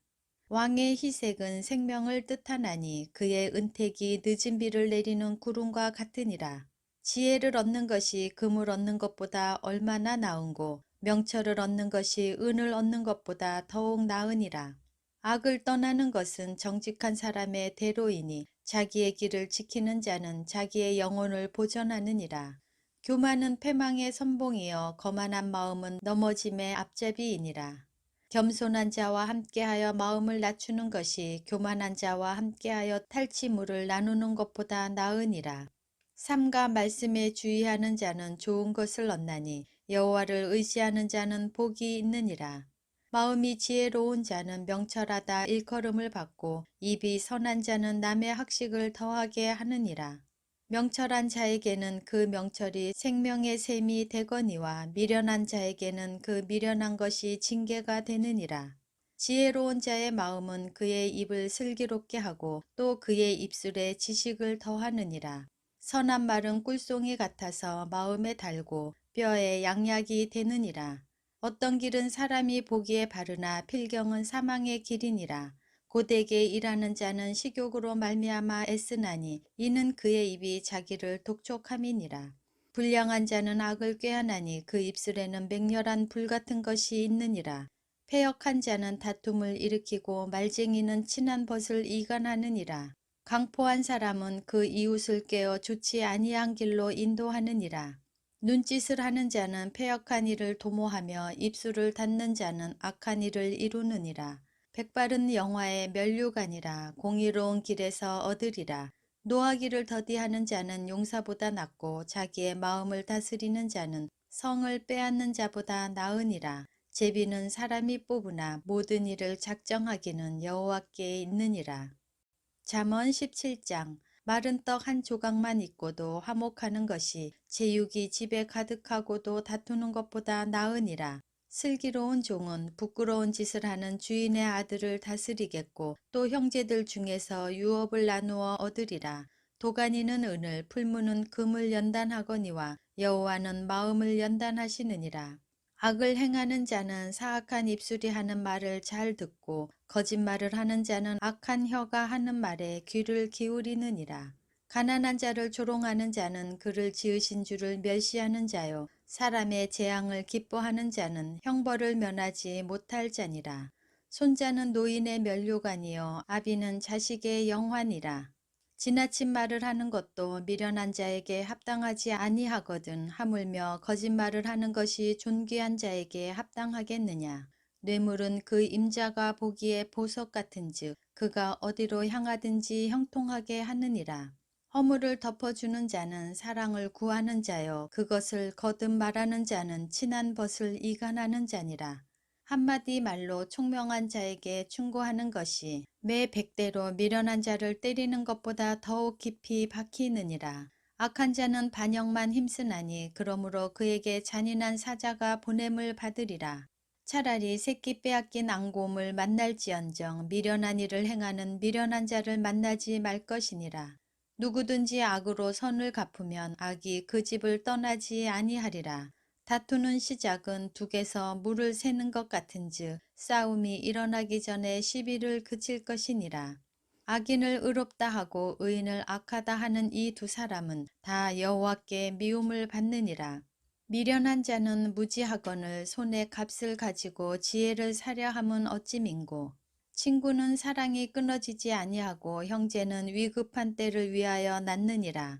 왕의 희색은 생명을 뜻하나니 그의 은택이 늦은 비를 내리는 구름과 같으니라. 지혜를 얻는 것이 금을 얻는 것보다 얼마나 나은고 명철을 얻는 것이 은을 얻는 것보다 더욱 나으니라. 악을 떠나는 것은 정직한 사람의 대로이니 자기의 길을 지키는 자는 자기의 영혼을 보전하느니라. 교만은 패망의 선봉이여 거만한 마음은 넘어짐의 앞잡이이니라. 겸손한 자와 함께하여 마음을 낮추는 것이 교만한 자와 함께하여 탈취물을 나누는 것보다 나으니라. 삼가 말씀에 주의하는 자는 좋은 것을 얻나니 여호와를 의지하는 자는 복이 있느니라. 마음이 지혜로운 자는 명철하다 일컬음을 받고 입이 선한 자는 남의 학식을 더하게 하느니라. 명철한 자에게는 그 명철이 생명의 샘이 되거니와 미련한 자에게는 그 미련한 것이 징계가 되느니라. 지혜로운 자의 마음은 그의 입을 슬기롭게 하고 또 그의 입술에 지식을 더하느니라. 선한 말은 꿀송이 같아서 마음에 달고 뼈에 양약이 되느니라. 어떤 길은 사람이 보기에 바르나 필경은 사망의 길이니라. 고되게 일하는 자는 식욕으로 말미암아 애쓰나니 이는 그의 입이 자기를 독촉함이니라. 불량한 자는 악을 꾀하나니 그 입술에는 맹렬한 불 같은 것이 있느니라. 패역한 자는 다툼을 일으키고 말쟁이는 친한 벗을 이간하느니라. 강포한 사람은 그 이웃을 깨어 좋지 아니한 길로 인도하느니라. 눈짓을 하는 자는 패역한 일을 도모하며 입술을 닫는 자는 악한 일을 이루느니라. 백발은 영화의 면류관이라 공의로운 길에서 얻으리라. 노하기를 더디하는 자는 용사보다 낫고 자기의 마음을 다스리는 자는 성을 빼앗는 자보다 나으니라. 제비는 사람이 뽑으나 모든 일을 작정하기는 여호와께 있느니라. 잠언 17장. 마른 떡 한 조각만 있고도 화목하는 것이 제육이 집에 가득하고도 다투는 것보다 나으니라. 슬기로운 종은 부끄러운 짓을 하는 주인의 아들을 다스리겠고 또 형제들 중에서 유업을 나누어 얻으리라. 도가니는 은을, 풀무는 금을 연단하거니와 여호와는 마음을 연단하시느니라. 악을 행하는 자는 사악한 입술이 하는 말을 잘 듣고 거짓말을 하는 자는 악한 혀가 하는 말에 귀를 기울이느니라. 가난한 자를 조롱하는 자는 그를 지으신 주를 멸시하는 자요. 사람의 재앙을 기뻐하는 자는 형벌을 면하지 못할 자니라. 손자는 노인의 면류관이요 아비는 자식의 영환이라. 지나친 말을 하는 것도 미련한 자에게 합당하지 아니하거든 하물며 거짓말을 하는 것이 존귀한 자에게 합당하겠느냐. 뇌물은 그 임자가 보기에 보석 같은즉 그가 어디로 향하든지 형통하게 하느니라. 허물을 덮어주는 자는 사랑을 구하는 자요 그것을 거듭 말하는 자는 친한 벗을 이간하는 자니라. 한마디 말로 총명한 자에게 충고하는 것이 매 100대로 미련한 자를 때리는 것보다 더욱 깊이 박히느니라. 악한 자는 반역만 힘쓰나니 그러므로 그에게 잔인한 사자가 보냄을 받으리라. 차라리 새끼 빼앗긴 앙곰을 만날지언정 미련한 일을 행하는 미련한 자를 만나지 말 것이니라. 누구든지 악으로 선을 갚으면 악이 그 집을 떠나지 아니하리라. 다투는 시작은 둑에서 물을 새는 것 같은즉 싸움이 일어나기 전에 시비를 그칠 것이니라. 악인을 의롭다 하고 의인을 악하다 하는 이 두 사람은 다 여호와께 미움을 받느니라. 미련한 자는 무지하거늘 손에 값을 가지고 지혜를 사려 함은 어찌 민고. 친구는 사랑이 끊어지지 아니하고 형제는 위급한 때를 위하여 낳느니라.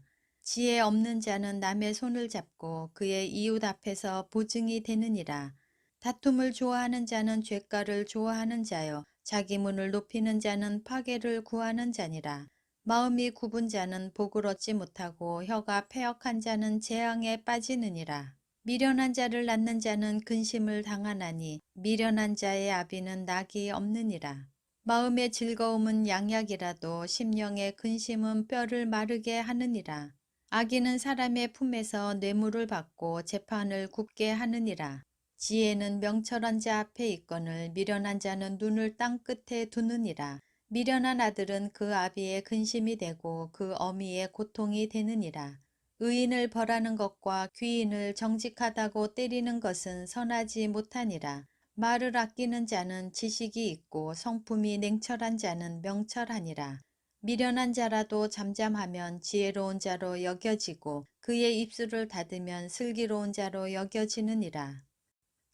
지혜 없는 자는 남의 손을 잡고 그의 이웃 앞에서 보증이 되느니라. 다툼을 좋아하는 자는 죄가를 좋아하는 자요 자기 문을 높이는 자는 파괴를 구하는 자니라. 마음이 굽은 자는 복을 얻지 못하고 혀가 패역한 자는 재앙에 빠지느니라. 미련한 자를 낳는 자는 근심을 당하나니 미련한 자의 아비는 낙이 없느니라. 마음의 즐거움은 양약이라도 심령의 근심은 뼈를 마르게 하느니라. 악인은 사람의 품에서 뇌물을 받고 재판을 굽게 하느니라. 지혜는 명철한 자 앞에 있거늘 미련한 자는 눈을 땅 끝에 두느니라. 미련한 아들은 그 아비의 근심이 되고 그 어미의 고통이 되느니라. 의인을 벌하는 것과 귀인을 정직하다고 때리는 것은 선하지 못하니라. 말을 아끼는 자는 지식이 있고 성품이 냉철한 자는 명철하니라. 미련한 자라도 잠잠하면 지혜로운 자로 여겨지고 그의 입술을 닫으면 슬기로운 자로 여겨지느니라.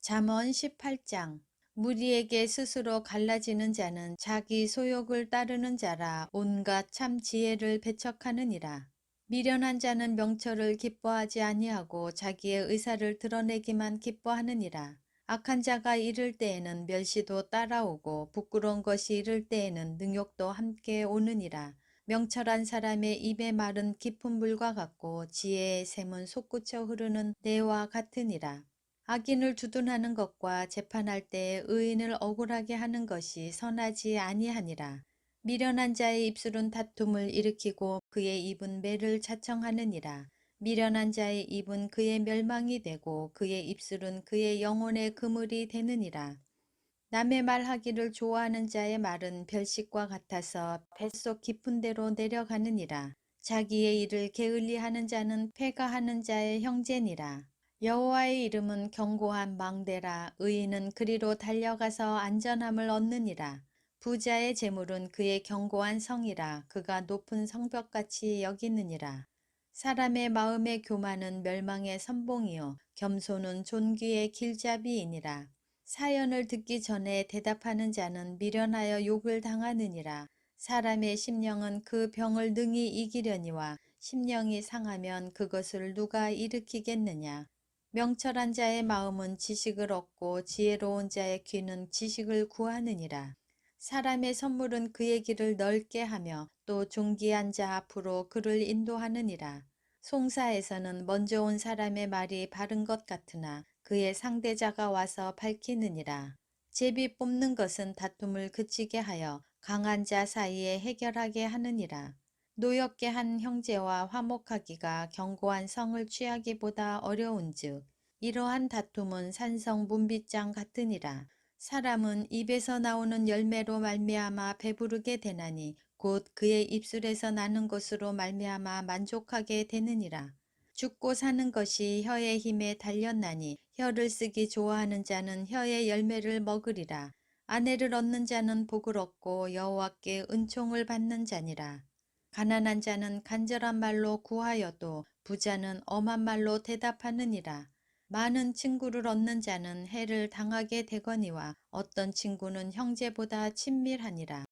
잠언 18장. 무리에게 스스로 갈라지는 자는 자기 소욕을 따르는 자라 온갖 참 지혜를 배척하느니라. 미련한 자는 명철을 기뻐하지 아니하고 자기의 의사를 드러내기만 기뻐하느니라. 악한 자가 이를 때에는 멸시도 따라오고 부끄러운 것이 이를 때에는 능욕도 함께 오느니라. 명철한 사람의 입의 말은 깊은 물과 같고 지혜의 샘은 솟구쳐 흐르는 내와 같으니라. 악인을 두둔하는 것과 재판할 때에 의인을 억울하게 하는 것이 선하지 아니하니라. 미련한 자의 입술은 다툼을 일으키고 그의 입은 매를 자청하느니라. 미련한 자의 입은 그의 멸망이 되고 그의 입술은 그의 영혼의 그물이 되느니라. 남의 말하기를 좋아하는 자의 말은 별식과 같아서 뱃속 깊은 데로 내려가느니라. 자기의 일을 게을리하는 자는 패가하는 자의 형제니라. 여호와의 이름은 견고한 망대라. 의인은 그리로 달려가서 안전함을 얻느니라. 부자의 재물은 그의 견고한 성이라. 그가 높은 성벽같이 여기느니라. 사람의 마음의 교만은 멸망의 선봉이요 겸손은 존귀의 길잡이이니라. 사연을 듣기 전에 대답하는 자는 미련하여 욕을 당하느니라. 사람의 심령은 그 병을 능히 이기려니와 심령이 상하면 그것을 누가 일으키겠느냐. 명철한 자의 마음은 지식을 얻고 지혜로운 자의 귀는 지식을 구하느니라. 사람의 선물은 그의 길을 넓게 하며 또 존귀한 자 앞으로 그를 인도하느니라. 송사에서는 먼저 온 사람의 말이 바른 것 같으나 그의 상대자가 와서 밝히느니라. 제비 뽑는 것은 다툼을 그치게 하여 강한 자 사이에 해결하게 하느니라. 노엽게 한 형제와 화목하기가 견고한 성을 취하기보다 어려운즉 이러한 다툼은 산성 문빗장 같으니라. 사람은 입에서 나오는 열매로 말미암아 배부르게 되나니 곧 그의 입술에서 나는 것으로 말미암아 만족하게 되느니라. 죽고 사는 것이 혀의 힘에 달렸나니 혀를 쓰기 좋아하는 자는 혀의 열매를 먹으리라. 아내를 얻는 자는 복을 얻고 여호와께 은총을 받는 자니라. 가난한 자는 간절한 말로 구하여도 부자는 엄한 말로 대답하느니라. 많은 친구를 얻는 자는 해를 당하게 되거니와 어떤 친구는 형제보다 친밀하니라.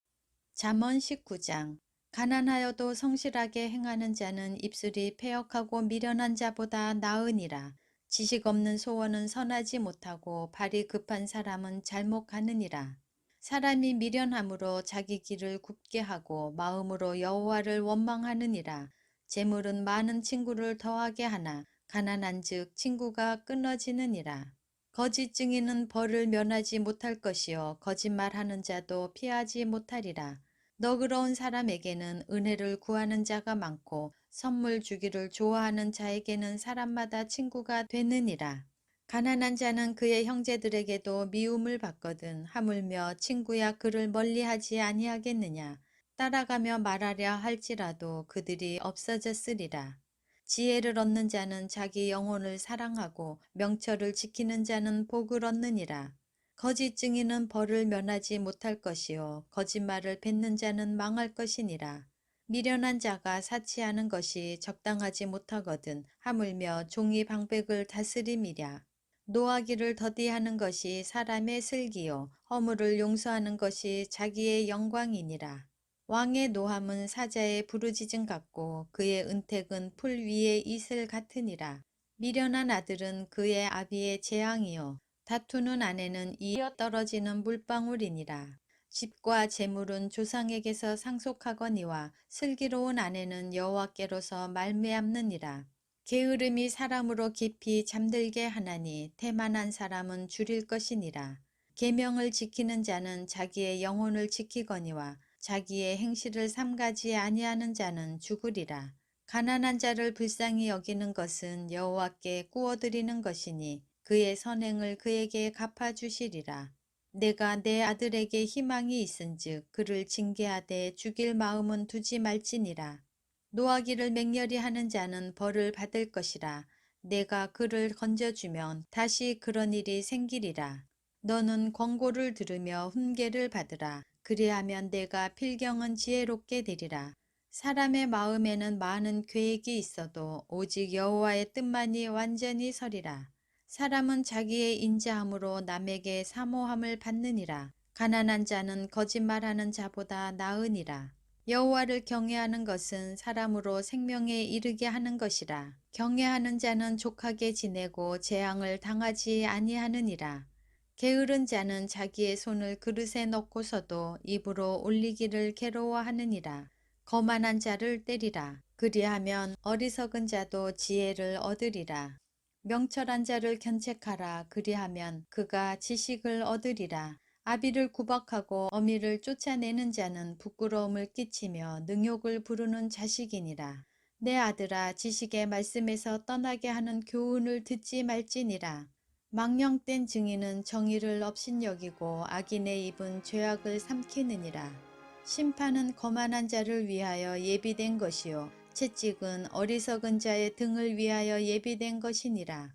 잠언 19장. 가난하여도 성실하게 행하는 자는 입술이 패역하고 미련한 자보다 나으니라. 지식 없는 소원은 선하지 못하고 발이 급한 사람은 잘못 가느니라. 사람이 미련함으로 자기 길을 굽게 하고 마음으로 여호와를 원망하느니라. 재물은 많은 친구를 더하게 하나 가난한즉 친구가 끊어지느니라. 거짓 증인은 벌을 면하지 못할 것이요 거짓말하는 자도 피하지 못하리라. 너그러운 사람에게는 은혜를 구하는 자가 많고 선물 주기를 좋아하는 자에게는 사람마다 친구가 되느니라. 가난한 자는 그의 형제들에게도 미움을 받거든 하물며 친구야 그를 멀리하지 아니하겠느냐. 따라가며 말하려 할지라도 그들이 없어졌으리라. 지혜를 얻는 자는 자기 영혼을 사랑하고 명철을 지키는 자는 복을 얻느니라. 거짓 증인은 벌을 면하지 못할 것이요 거짓말을 뱉는 자는 망할 것이니라. 미련한 자가 사치하는 것이 적당하지 못하거든 하물며 종이 방백을 다스림이랴. 노하기를 더디하는 것이 사람의 슬기요 허물을 용서하는 것이 자기의 영광이니라. 왕의 노함은 사자의 부르짖음 같고 그의 은택은 풀 위의 이슬 같으니라. 미련한 아들은 그의 아비의 재앙이요 다투는 아내는 이어 떨어지는 물방울이니라. 집과 재물은 조상에게서 상속하거니와 슬기로운 아내는 여호와께로서 말미암느니라. 게으름이 사람으로 깊이 잠들게 하나니 태만한 사람은 줄일 것이니라. 계명을 지키는 자는 자기의 영혼을 지키거니와 자기의 행실을 삼가지 아니하는 자는 죽으리라. 가난한 자를 불쌍히 여기는 것은 여호와께 꾸어드리는 것이니 그의 선행을 그에게 갚아주시리라. 내가 내 아들에게 희망이 있은즉 그를 징계하되 죽일 마음은 두지 말지니라. 노하기를 맹렬히 하는 자는 벌을 받을 것이라. 내가 그를 건져주면 다시 그런 일이 생기리라. 너는 권고를 들으며 훈계를 받으라. 그리하면 내가 필경은 지혜롭게 되리라. 사람의 마음에는 많은 계획이 있어도 오직 여호와의 뜻만이 완전히 서리라. 사람은 자기의 인자함으로 남에게 사모함을 받느니라. 가난한 자는 거짓말하는 자보다 나으니라. 여호와를 경외하는 것은 사람으로 생명에 이르게 하는 것이라. 경외하는 자는 족하게 지내고 재앙을 당하지 아니하느니라. 게으른 자는 자기의 손을 그릇에 넣고서도 입으로 올리기를 괴로워하느니라. 거만한 자를 때리라. 그리하면 어리석은 자도 지혜를 얻으리라. 명철한 자를 견책하라. 그리하면 그가 지식을 얻으리라. 아비를 구박하고 어미를 쫓아내는 자는 부끄러움을 끼치며 능욕을 부르는 자식이니라. 내 아들아 지식의 말씀에서 떠나게 하는 교훈을 듣지 말지니라. 망령된 증인은 정의를 업신여기고 악인의 입은 죄악을 삼키느니라. 심판은 거만한 자를 위하여 예비된 것이요 채찍은 어리석은 자의 등을 위하여 예비된 것이니라.